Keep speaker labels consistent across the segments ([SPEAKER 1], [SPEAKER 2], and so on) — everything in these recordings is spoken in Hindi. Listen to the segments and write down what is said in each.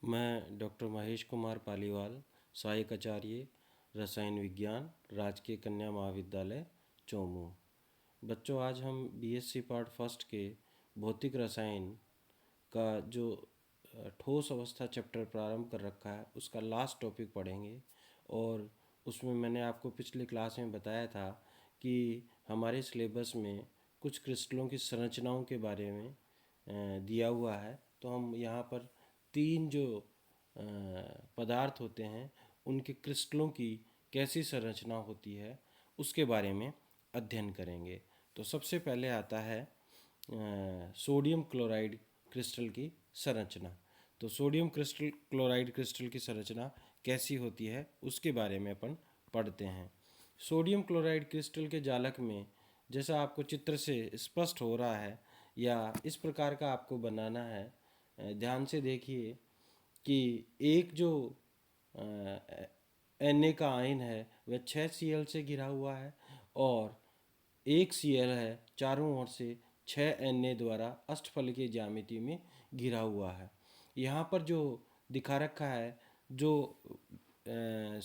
[SPEAKER 1] मैं डॉक्टर महेश कुमार पालीवाल, सहायक आचार्य रसायन विज्ञान, राजकीय कन्या महाविद्यालय चोमू। बच्चों, आज हम बीएससी पार्ट फर्स्ट के भौतिक रसायन का जो ठोस अवस्था चैप्टर प्रारंभ कर रखा है उसका लास्ट टॉपिक पढ़ेंगे। और उसमें मैंने आपको पिछली क्लास में बताया था कि हमारे सिलेबस में कुछ क्रिस्टलों की संरचनाओं के बारे में दिया हुआ है। तो हम यहाँ पर तीन जो पदार्थ होते हैं उनके क्रिस्टलों की कैसी संरचना होती है उसके बारे में अध्ययन करेंगे। तो सबसे पहले आता है सोडियम क्लोराइड क्रिस्टल की संरचना। तो सोडियम क्रिस्टल क्लोराइड क्रिस्टल की संरचना कैसी होती है उसके बारे में अपन पढ़ते हैं। सोडियम क्लोराइड क्रिस्टल के जालक में जैसा आपको चित्र से स्पष्ट हो रहा है या इस प्रकार का आपको बनाना है, ध्यान से देखिए कि एक जो Na का आयन है वह 6Cl से घिरा हुआ है और एक Cl है चारों ओर से 6Na द्वारा अष्टफलकीय ज्यामिति में घिरा हुआ है। यहाँ पर जो दिखा रखा है जो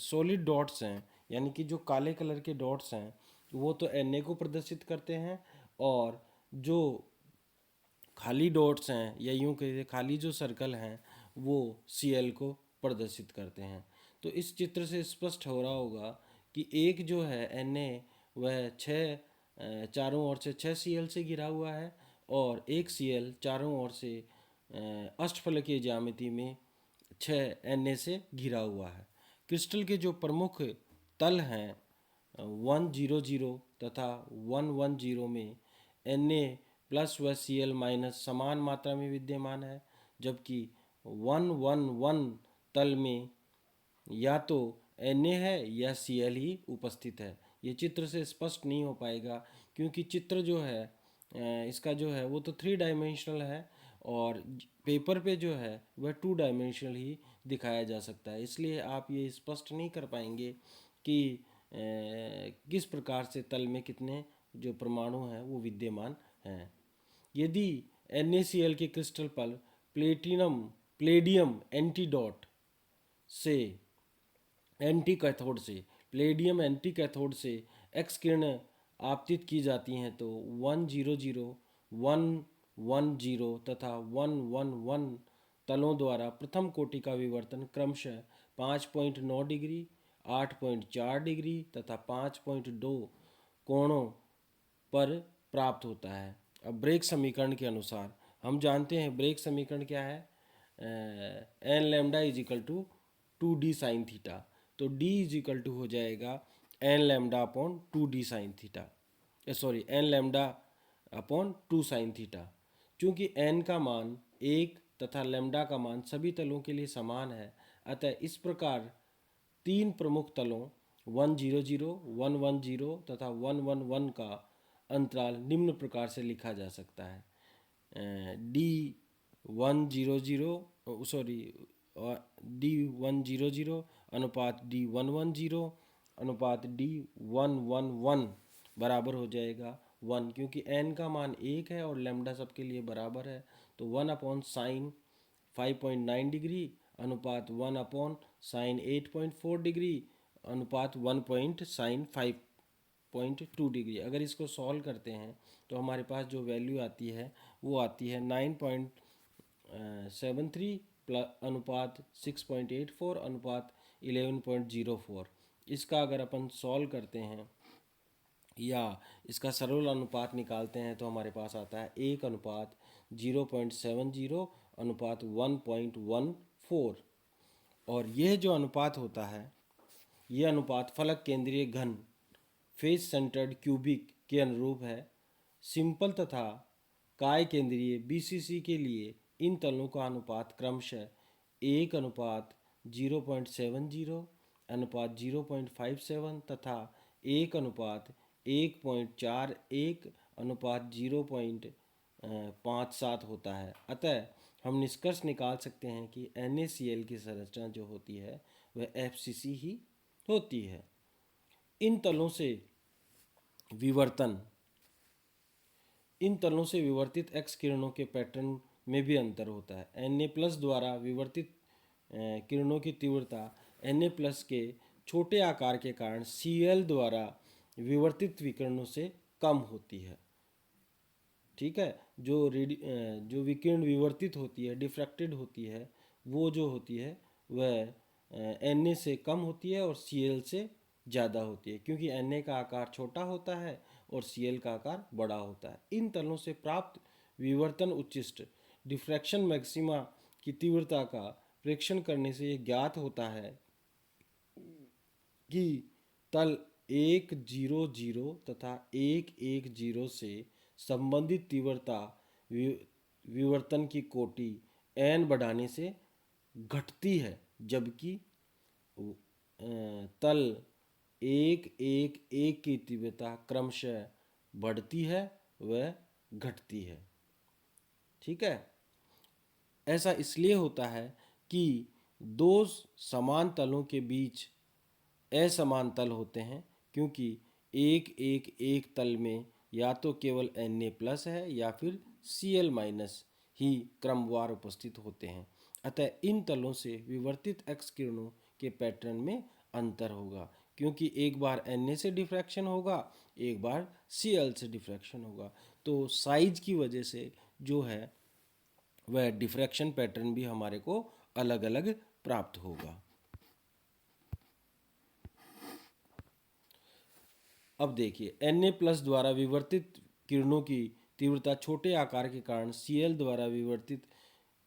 [SPEAKER 1] सॉलिड डॉट्स हैं यानी कि जो काले कलर के डॉट्स हैं वो तो Na को प्रदर्शित करते हैं और जो खाली डॉट्स हैं या यूं कहिए खाली जो सर्कल हैं वो Cl को प्रदर्शित करते हैं। तो इस चित्र से स्पष्ट हो रहा होगा कि एक जो है Na वह चारों ओर से 6Cl से घिरा हुआ है और एक Cl चारों ओर से अष्टफलकीय ज्यामिति में 6Na से घिरा हुआ है। क्रिस्टल के जो प्रमुख तल हैं 100 तथा 110 में Na प्लस व Cl माइनस समान मात्रा में विद्यमान है, जबकि 111 तल में या तो Na है या Cl ही उपस्थित है। ये चित्र से स्पष्ट नहीं हो पाएगा क्योंकि चित्र जो है इसका जो है वो तो 3 डायमेंशनल है और पेपर पे जो है वह 2 डायमेंशनल ही दिखाया जा सकता है। इसलिए आप ये स्पष्ट नहीं कर पाएंगे कि किस प्रकार से तल में कितने जो परमाणु हैं वो विद्यमान हैं। यदि NaCl के क्रिस्टल पर प्लेडियम एंटीडॉट से एंटी कैथोड से प्लेडियम एंटी कैथोड से एक्स किरणें आपतित की जाती हैं तो 100, 110 तथा 111 तलों द्वारा प्रथम कोटि का विवर्तन क्रमशः 5.9 डिग्री, 8.4 डिग्री तथा 5.2 कोणों पर प्राप्त होता है। अब ब्रेक समीकरण के अनुसार हम जानते हैं ब्रेक समीकरण क्या है, n lambda is equal to 2d sine theta. तो d इज इक्वल टू हो जाएगा n lambda upon 2d sine theta, sorry n lambda upon 2 sine theta. चूँकि n का मान 1 तथा लैम्डा का मान सभी तलों के लिए समान है, अतः इस प्रकार तीन प्रमुख तलों 100, 110 तथा 111 का अंतराल निम्न प्रकार से लिखा जा सकता है, D100 अनुपात D110 अनुपात D111 बराबर हो जाएगा 1, क्योंकि n का मान 1 है और लैम्डा सबके लिए बराबर है। तो 1 अपॉन साइन 5.9 डिग्री अनुपात 1 अपॉन साइन 8.4 डिग्री अनुपात 1 पॉइंट साइन 5.2 डिग्री। अगर इसको सॉल्व करते हैं तो हमारे पास जो वैल्यू आती है वो आती है 9.73 प्लस अनुपात 6.84 अनुपात 11.04। इसका अगर अपन सॉल्व करते हैं या इसका सरल अनुपात निकालते हैं तो हमारे पास आता है 1 अनुपात 0.70 अनुपात 1.14। और यह जो अनुपात होता है यह अनुपात फलक केंद्रीय घन फेस सेंटर्ड क्यूबिक के अनुरूप है। सिंपल तथा काय केंद्रीय BCC के लिए इन तलों का अनुपात क्रमशः 1 अनुपात 0.70 अनुपात 0.57 तथा 1 अनुपात 1.41 अनुपात 0.57 होता है। अतः हम निष्कर्ष निकाल सकते हैं कि NaCl की संरचना जो होती है वह FCC ही होती है। इन तलों से विवर्तित एक्स किरणों के पैटर्न में भी अंतर होता है। Na+ द्वारा विवर्तित किरणों की तीव्रता Na+ के छोटे आकार के कारण Cl द्वारा विवर्तित विकिरणों से कम होती है। ठीक है, जो विकिरण विवर्तित होती है, डिफ्रैक्टेड होती है, वो जो होती है वह Na से कम होती है और Cl से ज़्यादा होती है, क्योंकि Na का आकार छोटा होता है और Cl का आकार बड़ा होता है। इन तलों से प्राप्त विवर्तन उच्चिष्ट डिफ्रैक्शन मैक्सिमा की तीव्रता का प्रेक्षण करने से यह ज्ञात होता है कि तल 100 तथा 110 से संबंधित तीव्रता विवर्तन की कोटि n बढ़ाने से घटती है, जबकि तल 111 की तीव्रता क्रमशः बढ़ती है व घटती है। ठीक है, ऐसा इसलिए होता है कि दो समान तलों के बीच असमान तल होते हैं, क्योंकि एक तल में या तो केवल Na+ है या फिर Cl- ही क्रमवार उपस्थित होते हैं। अतः इन तलों से विवर्तित एक्स किरणों के पैटर्न में अंतर होगा, क्योंकि एक बार Na से डिफ्रैक्शन होगा, एक बार Cl से डिफ्रैक्शन होगा। तो साइज की वजह से जो है वह डिफ्रैक्शन पैटर्न भी हमारे को अलग अलग प्राप्त होगा। अब देखिए, Na+ द्वारा विवर्तित किरणों की तीव्रता छोटे आकार के कारण Cl द्वारा विवर्तित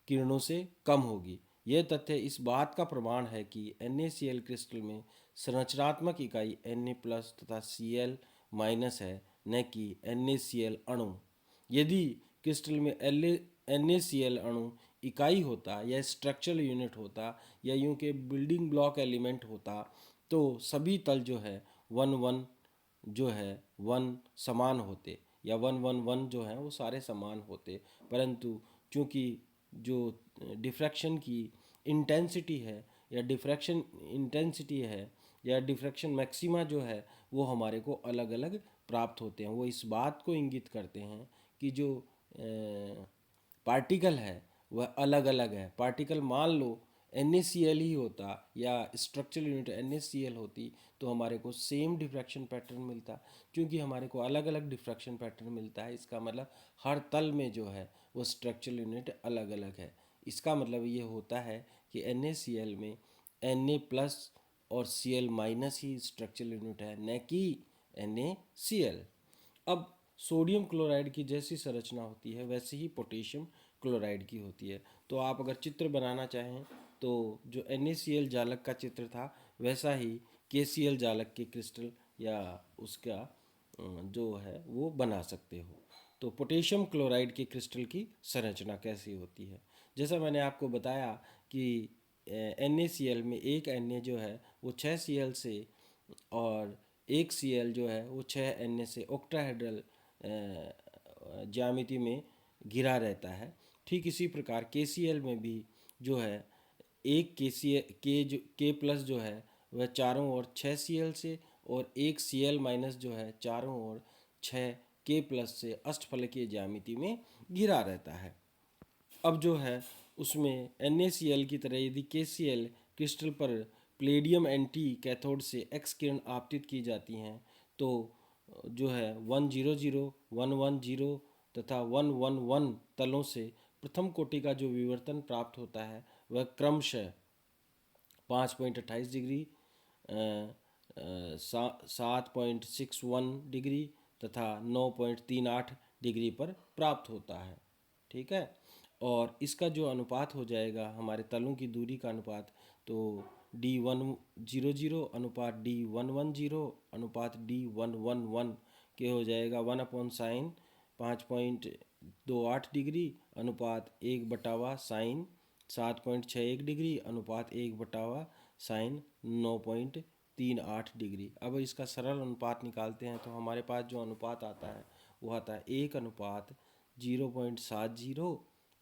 [SPEAKER 1] किरणों से कम होगी। यह तथ्य इस बात का प्रमाण है कि NaCl क्रिस्टल में संरचनात्मक इकाई Na+ तथा Cl- है, न कि NaCl अणु। यदि क्रिस्टल में NaCl अणु इकाई होता या स्ट्रक्चरल यूनिट होता या यूं के बिल्डिंग ब्लॉक एलिमेंट होता, तो सभी तल जो है 1 1 जो है 1 समान होते, या 1 1 1 जो है वो सारे समान होते। परंतु चूंकि जो डिफ्रैक्शन की इंटेंसिटी है या डिफ्रैक्शन इंटेंसिटी है या डिफ्रैक्शन मैक्सिमा जो है वो हमारे को अलग अलग प्राप्त होते हैं। वो इस बात को इंगित करते हैं कि जो पार्टिकल है वह अलग अलग है। पार्टिकल मान लो NaCl ही होता या स्ट्रक्चरल यूनिट NaCl होती तो हमारे को सेम डिफ्रैक्शन पैटर्न मिलता। क्योंकि हमारे को अलग अलग डिफ्रैक्शन पैटर्न मिलता है, इसका मतलब हर तल में जो है वो स्ट्रक्चरल यूनिट अलग अलग है। इसका मतलब ये होता है कि NaCl में Na+ और Cl- ही स्ट्रक्चरल यूनिट है, न कि NaCl। अब सोडियम क्लोराइड की जैसी संरचना होती है वैसे ही पोटेशियम क्लोराइड की होती है। तो आप अगर चित्र बनाना चाहें तो जो NaCl जालक का चित्र था वैसा ही KCl जालक के क्रिस्टल या उसका जो है वो बना सकते हो। तो पोटेशियम क्लोराइड के क्रिस्टल की संरचना कैसी होती है, जैसा मैंने आपको बताया कि NaCl में एक Na जो है वो 6Cl से और एक Cl जो है वो 6Na से ऑक्टाहेड्रल ज्यामिति में घिरा रहता है। ठीक इसी प्रकार KCl में भी जो है एक K+ जो है वह चारों ओर 6Cl से और एक Cl- जो है चारों ओर 6K+ से अष्टफलकीय ज्यामिति में घिरा रहता है। अब जो है उसमें NaCl की तरह यदि KCl क्रिस्टल पर प्लेडियम एंटी कैथोड से एक्स किरण आपतित की जाती हैं तो जो है 100 110 तथा 111 तलों से प्रथम कोटि का जो विवर्तन प्राप्त होता है वह क्रमशः 5.28 डिग्री, 7.61 डिग्री तथा 9.38 डिग्री पर प्राप्त होता है। ठीक है, और इसका जो अनुपात हो जाएगा हमारे तलों की दूरी का अनुपात, तो D100 अनुपात D110 अनुपात D111 के हो जाएगा 1/sin 5.28 डिग्री अनुपात 1/sin 7.61 डिग्री अनुपात 1/sin 9.38 डिग्री। अब इसका सरल अनुपात निकालते हैं तो हमारे पास जो अनुपात आता है वो आता है 1/0.70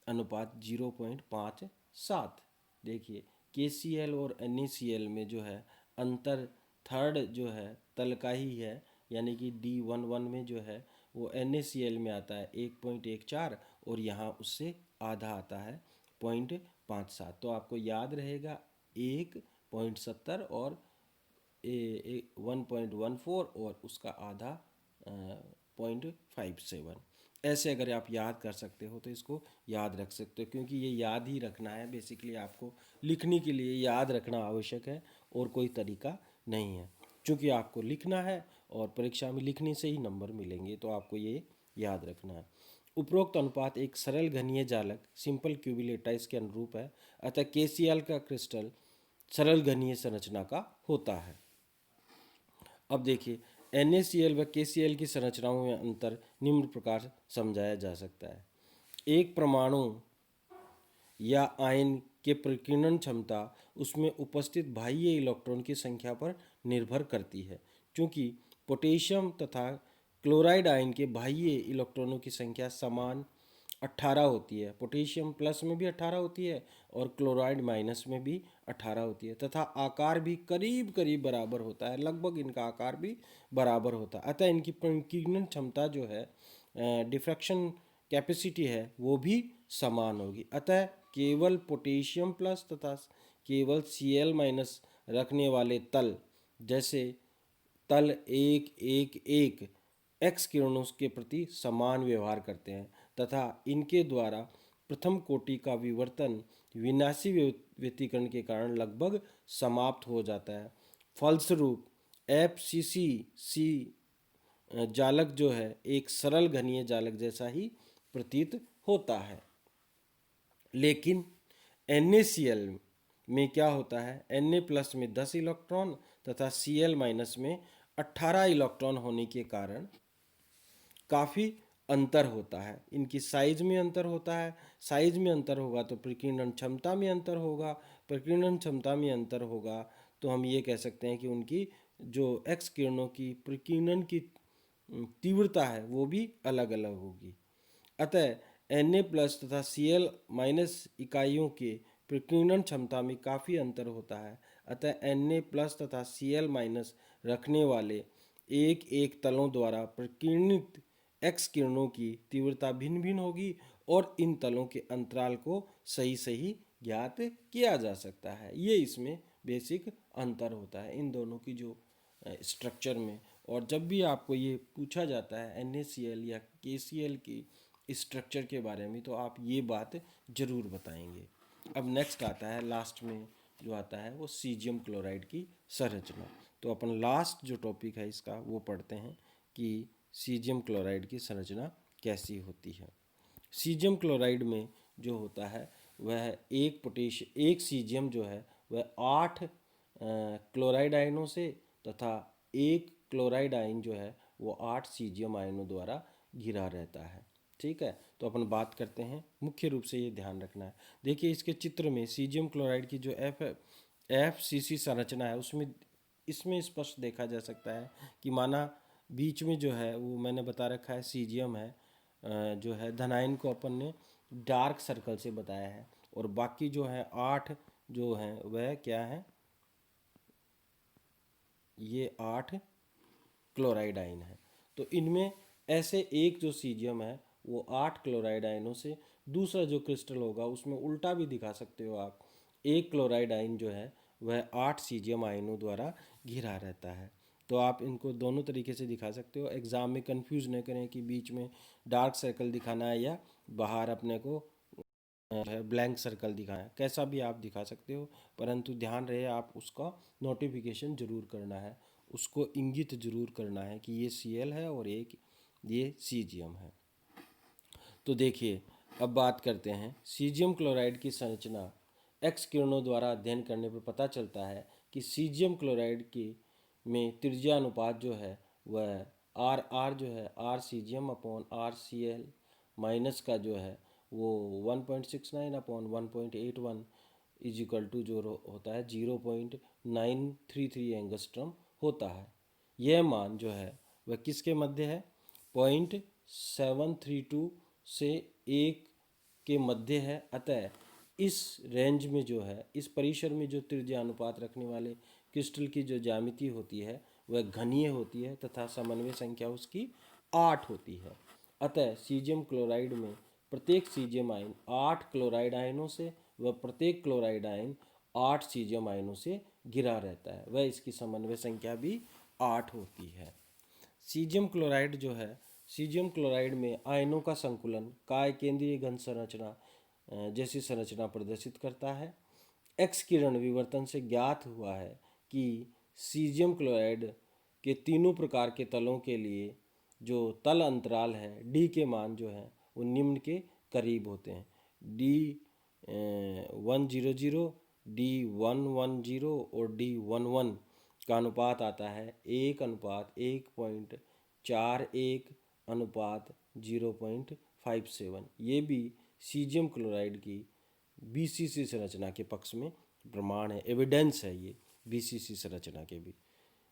[SPEAKER 1] अनुपात 0.57। देखिए KCl और NaCl में जो है अंतर थर्ड जो है तल का ही है, यानी कि D11 में जो है वो NaCl में आता है 1.14 और यहाँ उससे आधा आता है 57। तो आपको याद रहेगा 1.70 और 1.14 और उसका आधा 0.57। ऐसे अगर आप याद कर सकते हो तो इसको याद रख सकते हो, क्योंकि ये याद ही रखना है बेसिकली, आपको लिखने के लिए याद रखना आवश्यक है और कोई तरीका नहीं है। चूँकि आपको लिखना है और परीक्षा में लिखने से ही नंबर मिलेंगे, तो आपको ये याद रखना है। उपरोक्त अनुपात एक सरल घनीय जालक सिंपल क्यूबिलेटाइस के अनुरूप है, अतः KCl का क्रिस्टल सरल घनीय संरचना का होता है। अब देखिए NaCl व KCl की संरचनाओं में अंतर निम्न प्रकार समझाया जा सकता है। एक परमाणु या आयन के प्रकीर्णन क्षमता उसमें उपस्थित बाह्य इलेक्ट्रॉन की संख्या पर निर्भर करती है। चूँकि पोटेशियम तथा क्लोराइड आयन के बाह्य इलेक्ट्रॉनों की संख्या समान 18 होती है, पोटेशियम प्लस में भी 18 होती है और क्लोराइड माइनस में भी 18 होती है, तथा आकार भी करीब करीब बराबर होता है, लगभग इनका आकार भी बराबर होता है। अतः इनकी प्रकीर्णन क्षमता जो है, डिफ्रैक्शन कैपेसिटी है, वो भी समान होगी। अतः केवल पोटेशियम प्लस तथा केवल Cl माइनस रखने वाले तल, जैसे तल 1 1 1 एक्स किरणों के प्रति समान व्यवहार करते हैं तथा इनके द्वारा प्रथम कोटि का विवर्तन विनाशी व्यतिकरण के कारण लगभग समाप्त हो जाता है। फलस्वरूप FCC जालक जो है एक सरल घनीय जालक जैसा ही प्रतीत होता है। लेकिन NaCl में क्या होता है, Na प्लस में 10 इलेक्ट्रॉन तथा Cl माइनस में 18 इलेक्ट्रॉन होने के कारण काफ़ी अंतर होता है। इनकी साइज में अंतर होता है, साइज में अंतर होगा तो प्रकीर्णन क्षमता में अंतर होगा, प्रकीर्णन क्षमता में अंतर होगा तो हम ये कह सकते हैं कि उनकी जो एक्स किरणों की प्रकीर्णन की तीव्रता है वो भी अलग अलग होगी। अतः Na प्लस तथा Cl माइनस इकाइयों के प्रकीर्णन क्षमता में काफ़ी अंतर होता है। अतः Na प्लस तथा Cl माइनस रखने वाले एक एक तलों द्वारा प्रकीर्णित एक्स किरणों की तीव्रता भिन्न भिन्न होगी और इन तलों के अंतराल को सही सही ज्ञात किया जा सकता है। ये इसमें बेसिक अंतर होता है इन दोनों की जो स्ट्रक्चर में। और जब भी आपको ये पूछा जाता है NaCl या KCl की स्ट्रक्चर के बारे में, तो आप ये बात जरूर बताएंगे। अब नेक्स्ट आता है, लास्ट में जो आता है वो सीजियम क्लोराइड की संरचना। तो अपन लास्ट जो टॉपिक है इसका वो पढ़ते हैं कि सीजियम क्लोराइड की संरचना कैसी होती है। सीजियम क्लोराइड में जो होता है वह एक सीजियम जो है वह 8 क्लोराइड आयनों से तथा एक क्लोराइड आयन जो है वो 8 सीजियम आयनों द्वारा घिरा रहता है। ठीक है, तो अपन बात करते हैं, मुख्य रूप से ये ध्यान रखना है। देखिए इसके चित्र में सीजियम क्लोराइड की जो FCC संरचना है उसमें इसमें स्पष्ट देखा जा सकता है कि माना बीच में जो है वो मैंने बता रखा है सीजियम है, जो है धनायन को अपन ने डार्क सर्कल से बताया है, और बाकी जो है 8 जो हैं वह क्या है, ये 8 क्लोराइड आयन है। तो इनमें ऐसे एक जो सीजियम है वो 8 क्लोराइड आयनों से, दूसरा जो क्रिस्टल होगा उसमें उल्टा भी दिखा सकते हो आप, एक क्लोराइड आयन जो है वह 8 सीजियम आयनों द्वारा घिरा रहता है। तो आप इनको दोनों तरीके से दिखा सकते हो। एग्ज़ाम में कंफ्यूज न करें कि बीच में डार्क सर्कल दिखाना है या बाहर अपने को है ब्लैंक सर्कल दिखाना है, कैसा भी आप दिखा सकते हो, परंतु ध्यान रहे आप उसका नोटिफिकेशन जरूर करना है, उसको इंगित जरूर करना है कि ये Cl है और एक ये सीजियम है। तो देखिए अब बात करते हैं सीजियम क्लोराइड की संरचना। एक्स किरणों द्वारा अध्ययन करने पर पता चलता है कि सीजियम क्लोराइड की में त्रिज्या अनुपात जो है वह R जो है R caesium upon R Cl minus का जो है वो 1.69 अपॉन 1.81 इज इक्वल टू जो होता है 0.933 एंगस्ट्रम होता है। यह मान जो है वह किसके मध्य है, 0.732 से 1 के मध्य है। अतः इस रेंज में जो है, इस परिसर में जो त्रिज्या अनुपात रखने वाले क्रिस्टल की जो ज्यामिति होती है वह घनीय होती है तथा समन्वय संख्या उसकी 8 होती है। अतः सीजियम क्लोराइड में प्रत्येक सीजियम आयन 8 क्लोराइड आयनों से वह प्रत्येक क्लोराइड आयन 8 सीजियम आयनों से घिरा रहता है, वह इसकी समन्वय संख्या भी 8 होती है। सीजियम क्लोराइड जो है, सीजियम क्लोराइड में आयनों का संकुलन काय केंद्रीय घन संरचना जैसी संरचना प्रदर्शित करता है। एक्स किरण विवर्तन से ज्ञात हुआ है कि सीजियम क्लोराइड के तीनों प्रकार के तलों के लिए जो तल अंतराल है डी के मान जो है वो निम्न के करीब होते हैं। डी 100, D110 और D11 का अनुपात आता है 1:1.41:0.57। ये भी सीजियम क्लोराइड की बीसीसी संरचना के पक्ष में प्रमाण है, एविडेंस है ये बीसीसी संरचना के भी।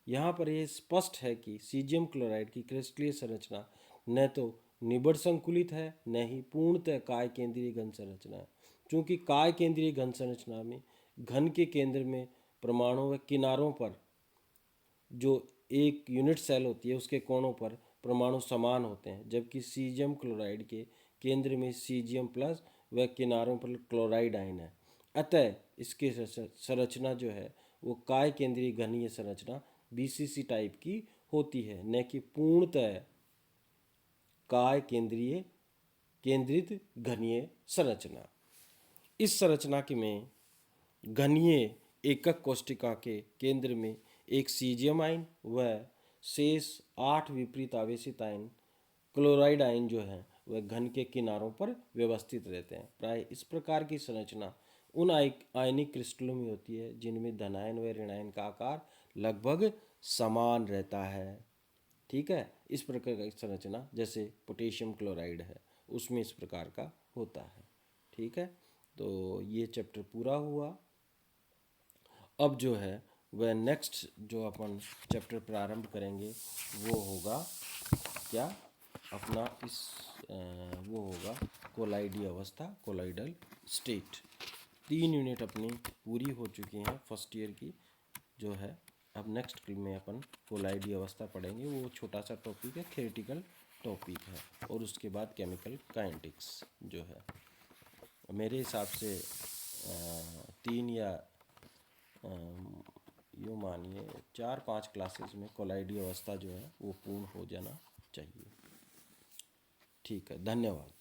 [SPEAKER 1] यहाँ पर यह स्पष्ट है कि सीजियम क्लोराइड की क्रिस्टलीय संरचना न तो निबड़ संकुलित है न ही पूर्णतः काय केंद्रीय घन संरचना है। क्योंकि काय केंद्रीय घन संरचना में घन के केंद्र में परमाणु व किनारों पर जो एक यूनिट सेल होती है उसके कोणों पर परमाणु समान होते हैं, जबकि सीजियम क्लोराइड के केंद्र में सीजियम प्लस व किनारों पर क्लोराइड आयन है। अतः इसकी संरचना जो है वो काय केंद्रीय घनीय संरचना बीसीसी टाइप की होती है, न कि पूर्णतः काय केंद्रीय केंद्रित घनीय संरचना। इस संरचना के में घनीय एकक कोष्टिका के केंद्र में एक सीजियम आयन व शेष 8 विपरीत आवेशित आयन क्लोराइड आयन जो है वह घन के किनारों पर व्यवस्थित रहते हैं। प्राय इस प्रकार की संरचना उन आयनिक क्रिस्टलों में होती है जिनमें धनायन व ऋणायन का आकार लगभग समान रहता है। ठीक है, इस प्रकार की संरचना जैसे पोटेशियम क्लोराइड है उसमें इस प्रकार का होता है। ठीक है, तो ये चैप्टर पूरा हुआ। अब जो है वह नेक्स्ट जो अपन चैप्टर प्रारंभ करेंगे वो होगा क्या अपना वो होगा कोलाइडी अवस्था, कोलाइडल स्टेट। 3 यूनिट अपनी पूरी हो चुकी हैं फर्स्ट ईयर की जो है। अब नेक्स्ट में अपन कोलाइडी अवस्था पढ़ेंगे, वो छोटा सा टॉपिक है, थ्योरेटिकल टॉपिक है, और उसके बाद केमिकल काइनेटिक्स जो है। मेरे हिसाब से 3 या यूँ मानिए 4-5 क्लासेस में कोलाइडी अवस्था जो है वो पूर्ण हो जाना चाहिए। ठीक है, धन्यवाद।